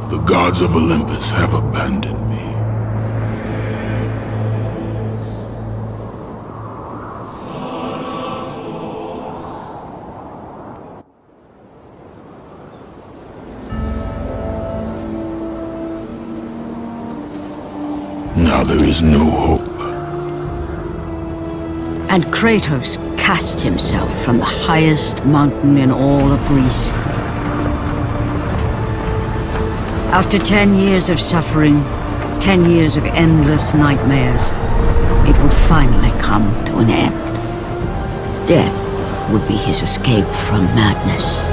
The gods of Olympus have abandoned me. Now there is no hope. And Kratos cast himself from the highest mountain in all of Greece. After 10 years of suffering, 10 years of endless nightmares, it would finally come to an end. Death would be his escape from madness.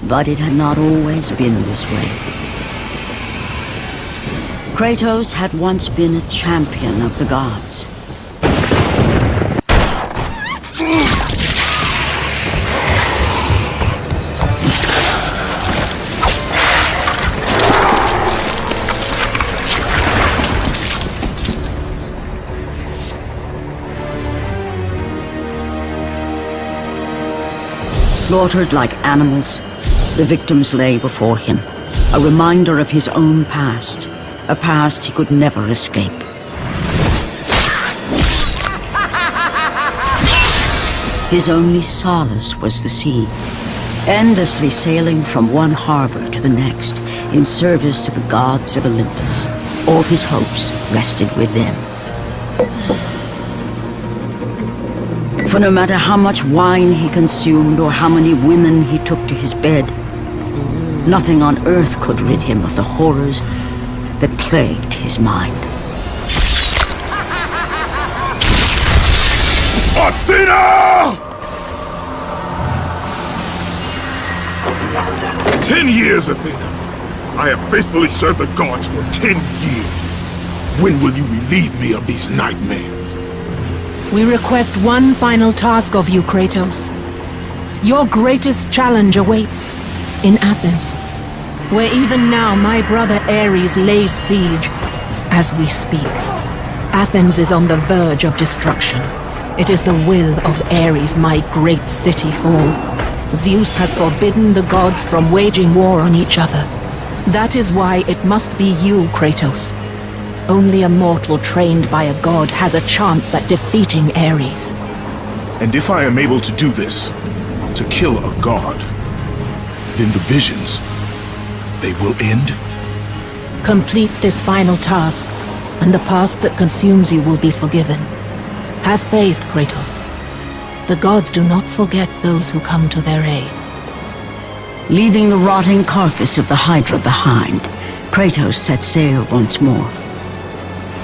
But it had not always been this way. Kratos had once been a champion of the gods. Slaughtered like animals, the victims lay before him, a reminder of his own past, a past he could never escape. His only solace was the sea, endlessly sailing from one harbor to the next in service to the gods of Olympus. All his hopes rested with them. For no matter how much wine he consumed or how many women he took to his bed, nothing on earth could rid him of the horrors that plagued his mind. Athena! 10 years, Athena. I have faithfully served the gods for 10 years. When will you relieve me of these nightmares? We request one final task of you, Kratos. Your greatest challenge awaits in Athens, where even now my brother Ares lays siege as we speak. Athens is on the verge of destruction. It is the will of Ares my great city fall. Zeus has forbidden the gods from waging war on each other. That is why it must be you, Kratos. Only a mortal trained by a god has a chance at defeating Ares. And if I am able to do this, to kill a god, then the visions, they will end? Complete this final task, and the past that consumes you will be forgiven. Have faith, Kratos. The gods do not forget those who come to their aid. Leaving the rotting carcass of the Hydra behind, Kratos set sail once more.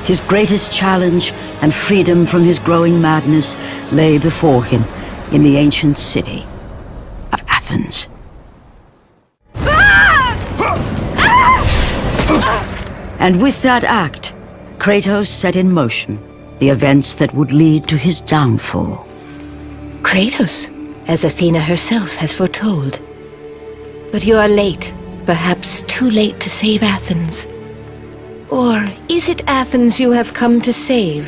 His greatest challenge and freedom from his growing madness lay before him in the ancient city of Athens. And with that act, Kratos set in motion the events that would lead to his downfall. Kratos, as Athena herself has foretold. But you are late, perhaps too late to save Athens. Or is it Athens you have come to save?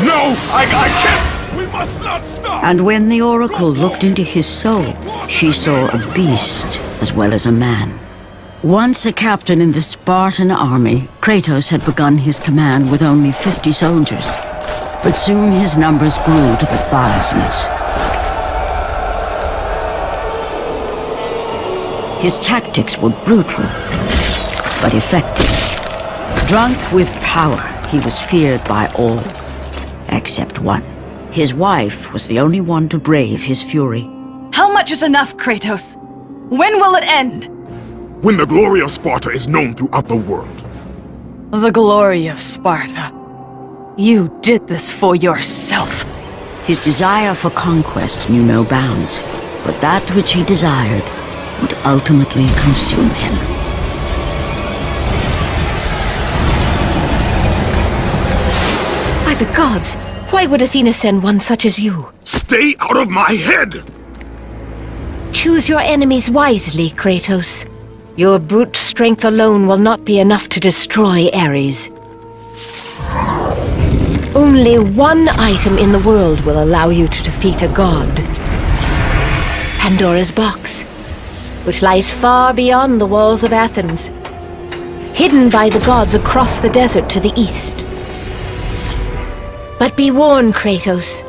No! I can't! We must not stop! And when the Oracle looked into his soul, she saw a beast as well as a man. Once a captain in the Spartan army, Kratos had begun his command with only 50 soldiers. But soon his numbers grew to the thousands. His tactics were brutal, but effective. Drunk with power, he was feared by all, except one. His wife was the only one to brave his fury. How much is enough, Kratos? When will it end? When the glory of Sparta is known throughout the world. The glory of Sparta. You did this for yourself. His desire for conquest knew no bounds, but that which he desired would ultimately consume him. By the gods, why would Athena send one such as you? Stay out of my head! Choose your enemies wisely, Kratos. Your brute strength alone will not be enough to destroy Ares. Only one item in the world will allow you to defeat a god. Pandora's box, which lies far beyond the walls of Athens, hidden by the gods across the desert to the east. But be warned, Kratos.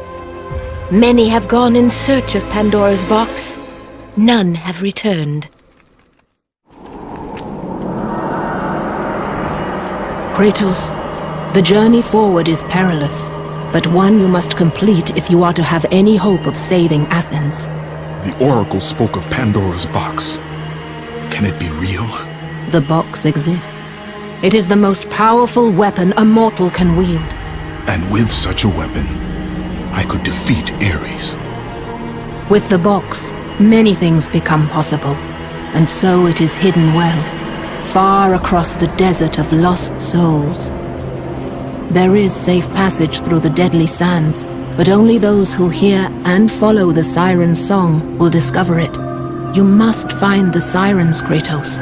Many have gone in search of Pandora's box. None have returned. Kratos, the journey forward is perilous, but one you must complete if you are to have any hope of saving Athens. The Oracle spoke of Pandora's box. Can it be real? The box exists. It is the most powerful weapon a mortal can wield. And with such a weapon, I could defeat Ares. With the box, many things become possible, and so it is hidden well, far across the desert of lost souls. There is safe passage through the deadly sands, but only those who hear and follow the siren's song will discover it. You must find the sirens, Kratos.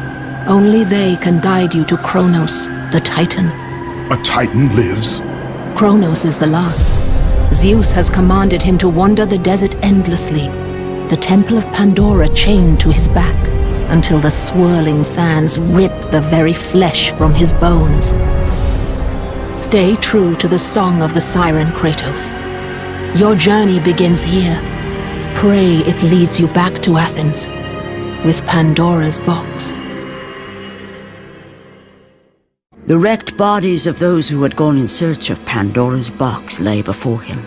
Only they can guide you to Kronos, the Titan. A Titan lives? Kronos is the last. Zeus has commanded him to wander the desert endlessly, the temple of Pandora chained to his back, until the swirling sands rip the very flesh from his bones. Stay true to the song of the siren, Kratos. Your journey begins here. Pray it leads you back to Athens, with Pandora's box. The wrecked bodies of those who had gone in search of Pandora's box lay before him,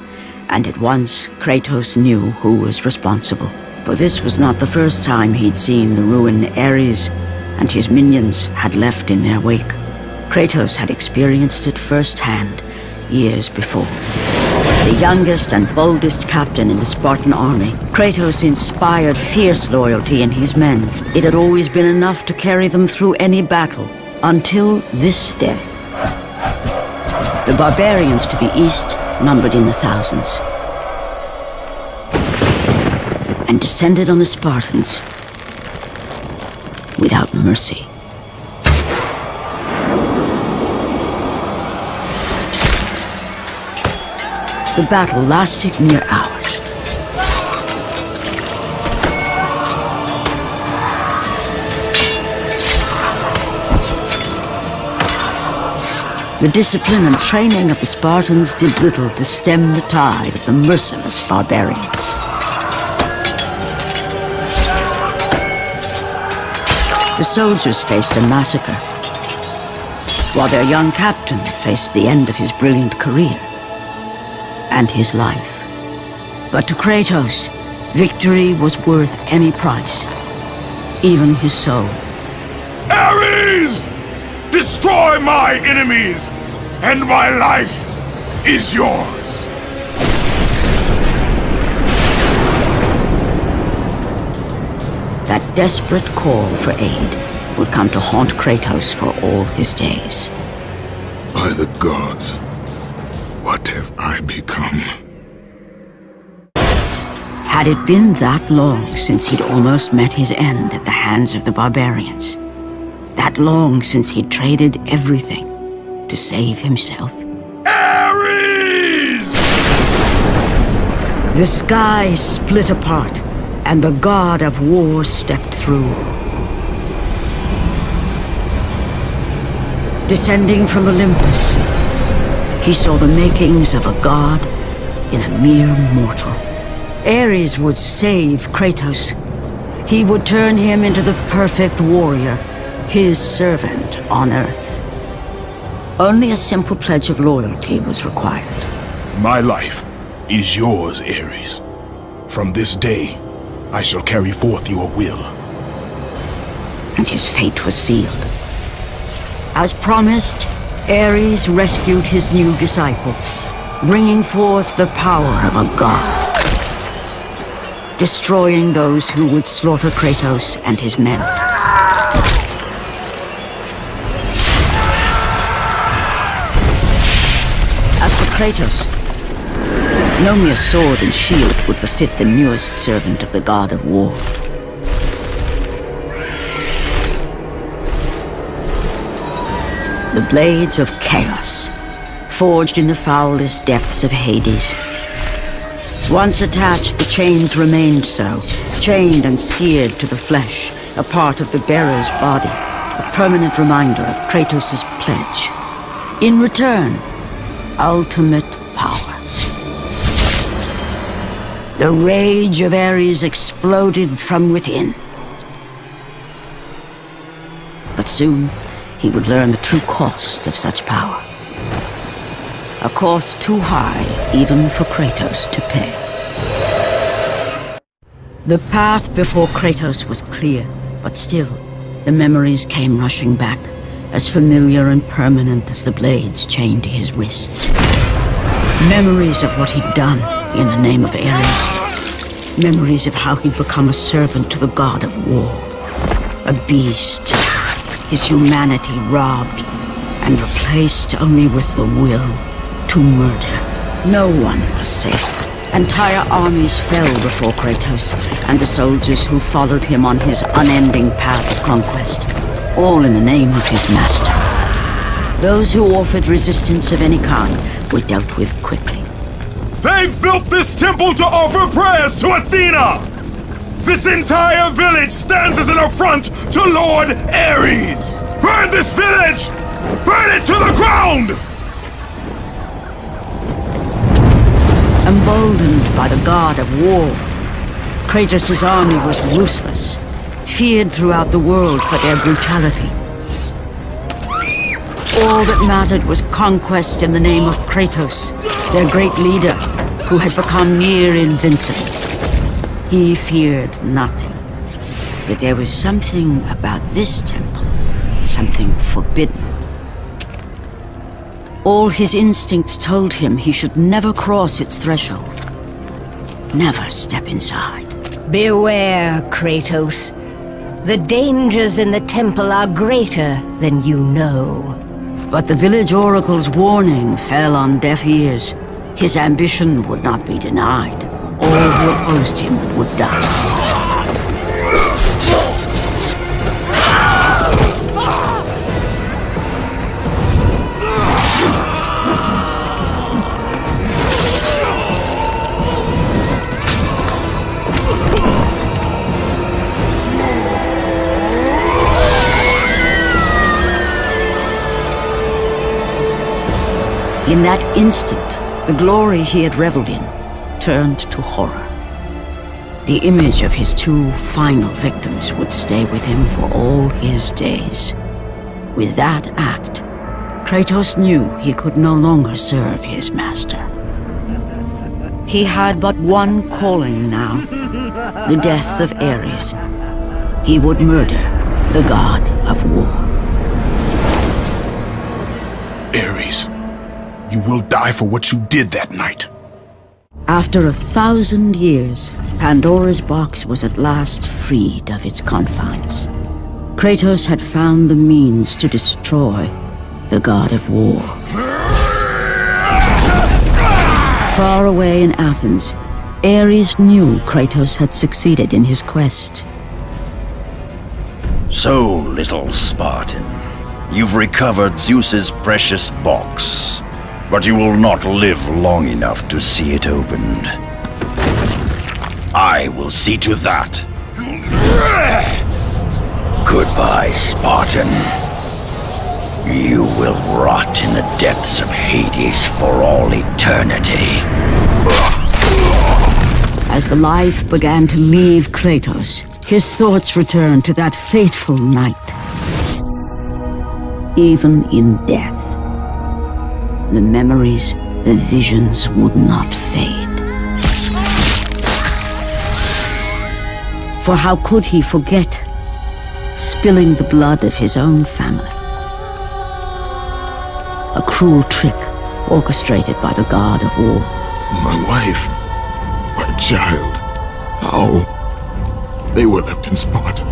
and at once Kratos knew who was responsible. For this was not the first time he'd seen the ruin Ares and his minions had left in their wake. Kratos had experienced it firsthand years before. The youngest and boldest captain in the Spartan army, Kratos inspired fierce loyalty in his men. It had always been enough to carry them through any battle, until this day. The barbarians to the east numbered in the thousands, and descended on the Spartans without mercy. The battle lasted near hours. The discipline and training of the Spartans did little to stem the tide of the merciless barbarians. The soldiers faced a massacre, while their young captain faced the end of his brilliant career and his life. But to Kratos, victory was worth any price, even his soul. Ares! Destroy my enemies, and my life is yours! That desperate call for aid would come to haunt Kratos for all his days. By the gods, what have I become? Had it been that long since he'd almost met his end at the hands of the barbarians? That long since he'd traded everything to save himself? Ares! The sky split apart, and the god of war stepped through. Descending from Olympus, he saw the makings of a god in a mere mortal. Ares would save Kratos. He would turn him into the perfect warrior, his servant on Earth. Only a simple pledge of loyalty was required. My life is yours, Ares. From this day, I shall carry forth your will. And his fate was sealed. As promised, Ares rescued his new disciple, bringing forth the power of a god, destroying those who would slaughter Kratos and his men. As for Kratos, no mere sword and shield would befit the newest servant of the god of war. The blades of chaos, forged in the foulest depths of Hades. Once attached, the chains remained so, chained and seared to the flesh, a part of the bearer's body, a permanent reminder of Kratos' pledge. In return, ultimate power. The rage of Ares exploded from within. But soon, he would learn the true cost of such power. A cost too high even for Kratos to pay. The path before Kratos was clear, but still, the memories came rushing back, as familiar and permanent as the blades chained to his wrists. Memories of what he'd done in the name of Ares. Memories of how he'd become a servant to the god of war. A beast, his humanity robbed and replaced only with the will to murder. No one was safe. Entire armies fell before Kratos and the soldiers who followed him on his unending path of conquest, all in the name of his master. Those who offered resistance of any kind were dealt with quickly. They've built this temple to offer prayers to Athena! This entire village stands as an affront to Lord Ares! Burn this village! Burn it to the ground! Emboldened by the god of war, Kratos' army was ruthless, feared throughout the world for their brutality. All that mattered was conquest in the name of Kratos, their great leader, who had become near invincible. He feared nothing. But there was something about this temple, something forbidden. All his instincts told him he should never cross its threshold. Never step inside. Beware, Kratos. The dangers in the temple are greater than you know. But the village oracle's warning fell on deaf ears. His ambition would not be denied. All who opposed him would die. In that instant, the glory he had reveled in turned to horror. The image of his two final victims would stay with him for all his days. With that act, Kratos knew he could no longer serve his master. He had but one calling now, the death of Ares. He would murder the god of war. Ares, you will die for what you did that night. After 1,000 years, Pandora's box was at last freed of its confines. Kratos had found the means to destroy the god of war. Far away in Athens, Ares knew Kratos had succeeded in his quest. So, little Spartan, you've recovered Zeus's precious box, but you will not live long enough to see it opened. I will see to that. Goodbye, Spartan. You will rot in the depths of Hades for all eternity. As the life began to leave Kratos, his thoughts returned to that fateful night. Even in death, the memories, the visions would not fade. For how could he forget spilling the blood of his own family? A cruel trick orchestrated by the god of war. My wife, my child, how? They were left in Sparta.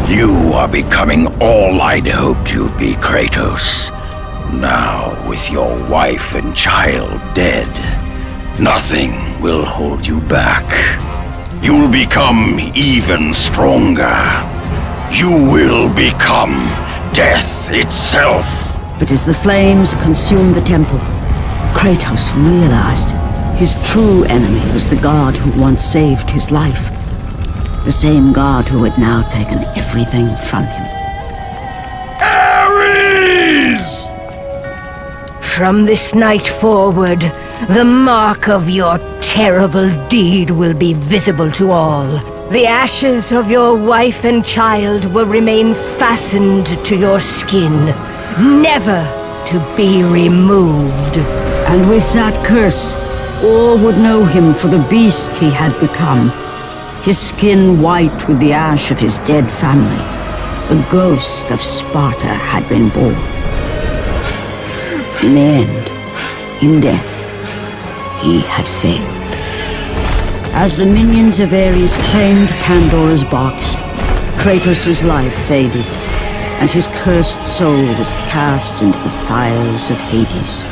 You are becoming all I'd hoped you'd be, Kratos. Now, with your wife and child dead, nothing will hold you back. You'll become even stronger. You will become death itself. But as the flames consumed the temple, Kratos realized his true enemy was the god who once saved his life. The same god who had now taken everything from him. Ares! From this night forward, the mark of your terrible deed will be visible to all. The ashes of your wife and child will remain fastened to your skin, never to be removed. And with that curse, all would know him for the beast he had become. His skin white with the ash of his dead family. The ghost of Sparta had been born. In the end, in death, he had failed. As the minions of Ares claimed Pandora's box, Kratos' life faded, and his cursed soul was cast into the fires of Hades.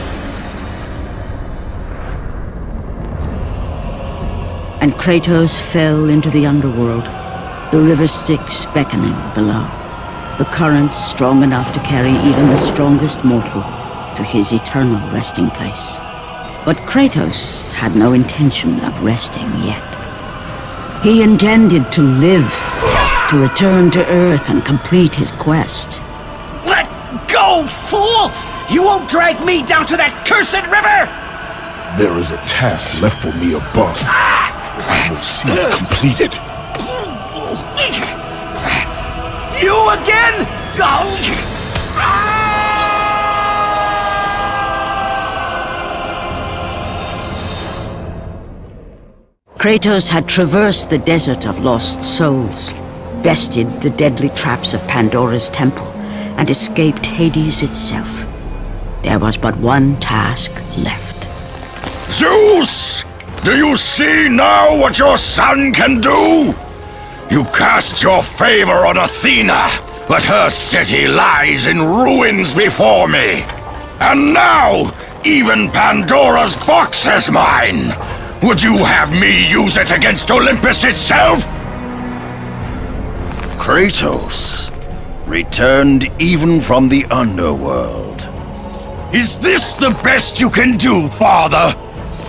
And Kratos fell into the underworld, the river Styx beckoning below, the currents strong enough to carry even the strongest mortal to his eternal resting place. But Kratos had no intention of resting yet. He intended to live, to return to Earth and complete his quest. Let go, fool! You won't drag me down to that cursed river! There is a task left for me above. I will see it completed. You again? Kratos had traversed the desert of lost souls, bested the deadly traps of Pandora's temple, and escaped Hades itself. There was but one task left. Zeus! Do you see now what your son can do? You cast your favor on Athena, but her city lies in ruins before me. And now, even Pandora's box is mine. Would you have me use it against Olympus itself? Kratos, returned even from the underworld. Is this the best you can do, father?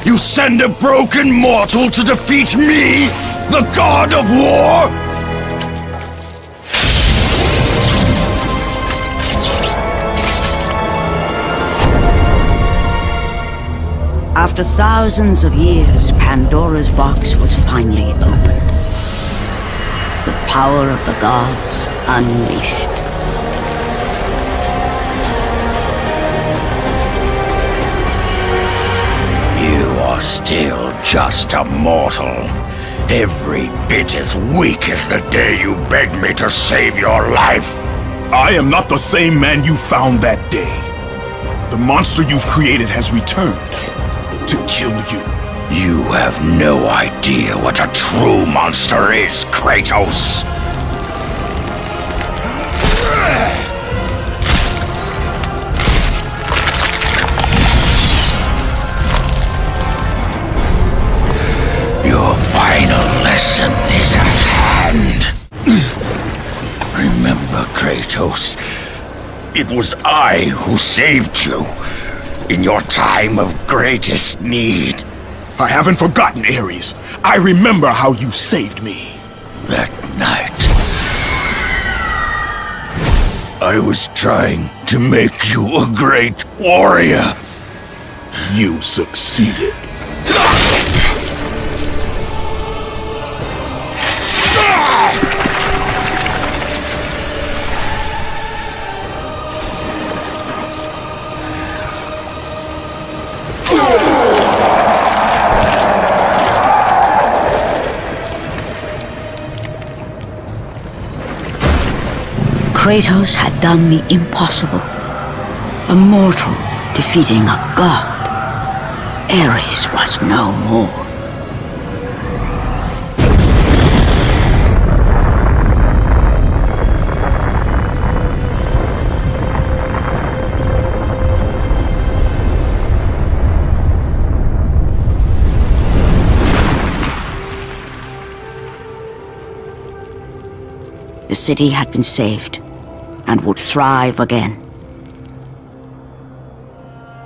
You send a broken mortal to defeat me, the god of war? After thousands of years, Pandora's box was finally opened. The power of the gods unleashed. You are still just a mortal. Every bit as weak as the day you begged me to save your life. I am not the same man you found that day. The monster you've created has returned to kill you. You have no idea what a true monster is, Kratos. Your final lesson is at hand. Remember, Kratos, it was I who saved you in your time of greatest need. I haven't forgotten, Ares. I remember how you saved me. That night, I was trying to make you a great warrior. You succeeded. Kratos had done the impossible. A mortal defeating a god. Ares was no more. The city had been saved and would thrive again.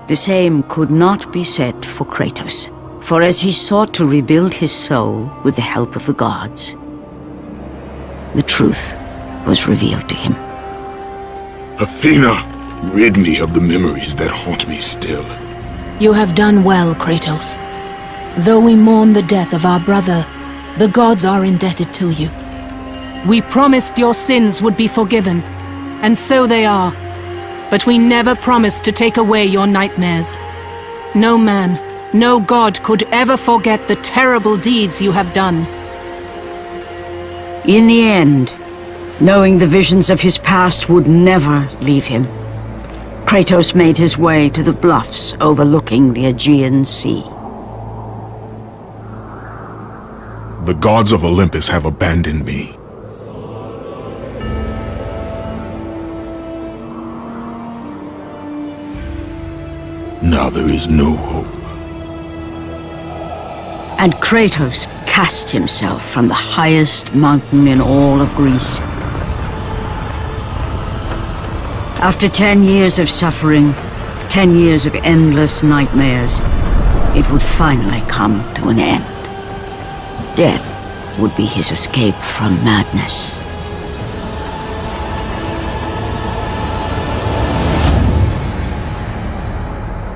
The same could not be said for Kratos, for as he sought to rebuild his soul with the help of the gods, the truth was revealed to him. Athena, rid me of the memories that haunt me still. You have done well, Kratos. Though we mourn the death of our brother, the gods are indebted to you. We promised your sins would be forgiven, and so they are. But we never promised to take away your nightmares. No man, no god could ever forget the terrible deeds you have done. In the end, knowing the visions of his past would never leave him, Kratos made his way to the bluffs overlooking the Aegean Sea. The gods of Olympus have abandoned me. Now there is no hope. And Kratos cast himself from the highest mountain in all of Greece. After 10 years of suffering, 10 years of endless nightmares, it would finally come to an end. Death would be his escape from madness.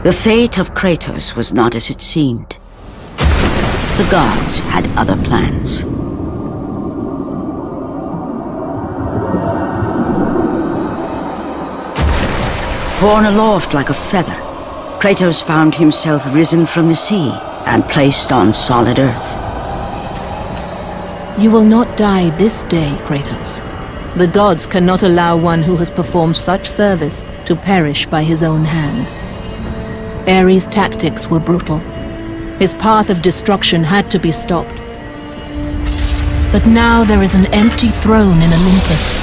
The fate of Kratos was not as it seemed. The gods had other plans. Borne aloft like a feather, Kratos found himself risen from the sea and placed on solid earth. You will not die this day, Kratos. The gods cannot allow one who has performed such service to perish by his own hand. Ares' tactics were brutal. His path of destruction had to be stopped. But now there is an empty throne in Olympus,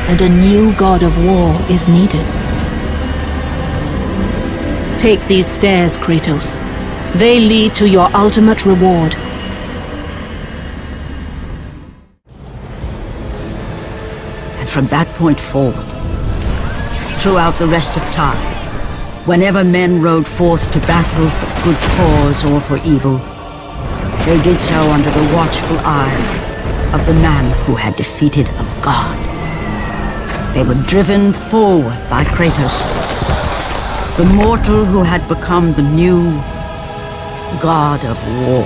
and a new god of war is needed. Take these stairs, Kratos. They lead to your ultimate reward. And from that point forward, throughout the rest of time, whenever men rode forth to battle for good cause or for evil, they did so under the watchful eye of the man who had defeated a god. They were driven forward by Kratos, the mortal who had become the new god of war.